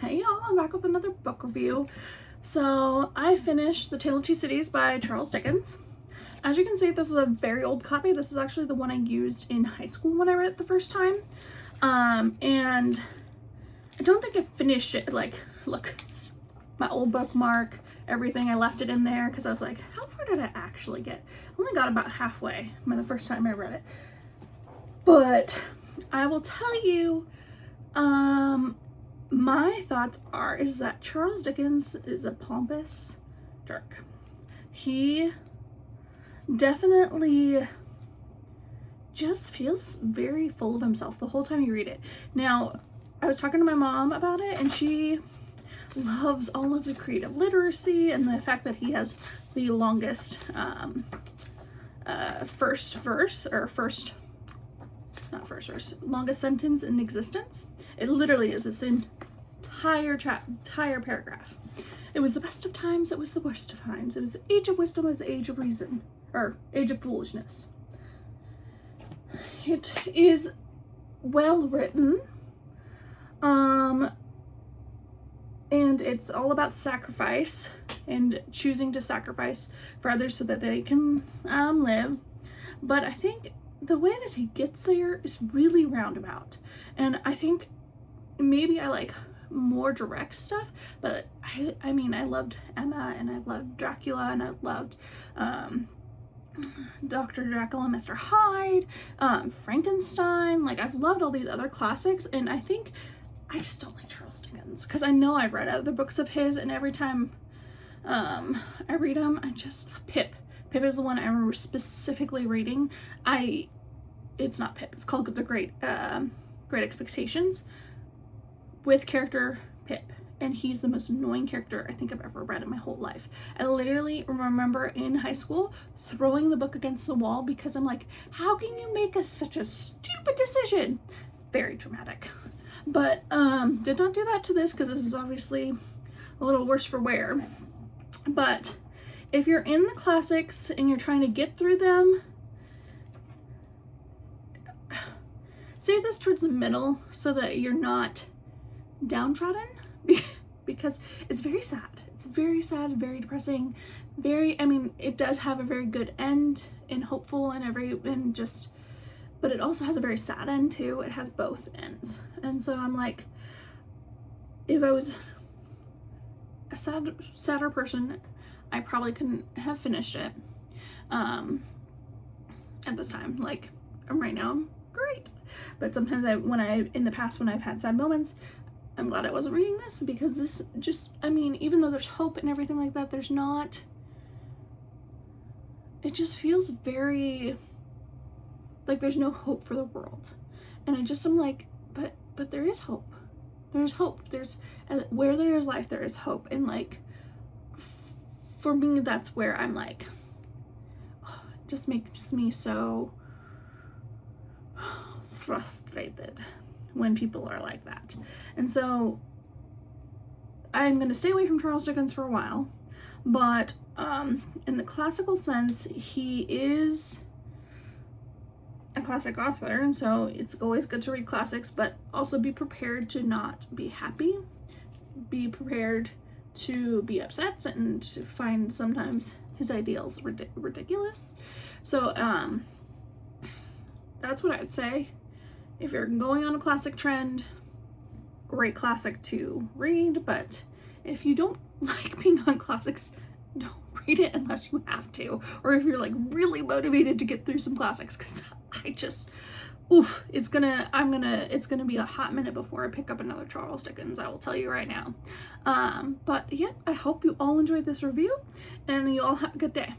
Hey y'all, I'm back with another book review. So I finished The Tale of Two Cities by Charles Dickens. As you can see, this is a very old copy. This is actually the one I used in high school when I read it the first time. And I don't think I finished it. Like, look, my old bookmark, everything, I left it in there because I was like, how far did I actually get? I only got about halfway the first time I read it. But I will tell you, my thoughts is that Charles Dickens is a pompous jerk. He definitely just feels very full of himself the whole time you read it. Now, I was talking to my mom about it, and she loves all of the creative literacy and the fact that he has the longest longest sentence in existence. It literally is this entire paragraph. It was the best of times, it was the worst of times. It was the age of wisdom, it was the age of reason, or age of foolishness. It is well written, and it's all about sacrifice and choosing to sacrifice for others so that they can live. But I think the way that he gets there is really roundabout, and I think maybe I like more direct stuff, but I mean, I loved Emma, and I loved Dracula, and I loved Dr. Jekyll and Mr. Hyde, Frankenstein. Like, I've loved all these other classics, and I think I just don't like Charles Dickens because I know I've read other books of his, and every time I read them, Pip is the one I remember specifically reading. It's not Pip, it's called The Great Expectations, with character Pip, and he's the most annoying character I think I've ever read in my whole life. I literally remember in high school throwing the book against the wall because I'm like, how can you make such a stupid decision? It's very dramatic. But did not do that to this because this is obviously a little worse for wear. But if you're in the classics and you're trying to get through them, save this towards the middle so that you're not downtrodden, because it's very sad. It's very sad, very depressing, I mean, it does have a very good end and hopeful but it also has a very sad end too. It has both ends. And so I'm like, if I was a sadder person, I probably couldn't have finished it at this time. Like, right now I'm great, but sometimes in the past when I've had sad moments, I'm glad I wasn't reading this, because this just, I mean, even though there's hope and everything like that, it just feels very like there's no hope for the world. And I'm like, but there is hope. There's hope. Where there is life, there is hope. And like, for me, that's where I'm like, oh, it just makes me so frustrated when people are like that. And so I'm going to stay away from Charles Dickens for a while, but in the classical sense, he is a classic author, and so it's always good to read classics, but also be prepared to not be happy, be prepared to be upset, and to find sometimes his ideals ridiculous. So that's what I would say. If you're going on a classic trend, great classic to read, but if you don't like being on classics, don't read it unless you have to, or if you're like really motivated to get through some classics, because it's gonna be a hot minute before I pick up another Charles Dickens, I will tell you right now. But yeah, I hope you all enjoyed this review, and you all have a good day.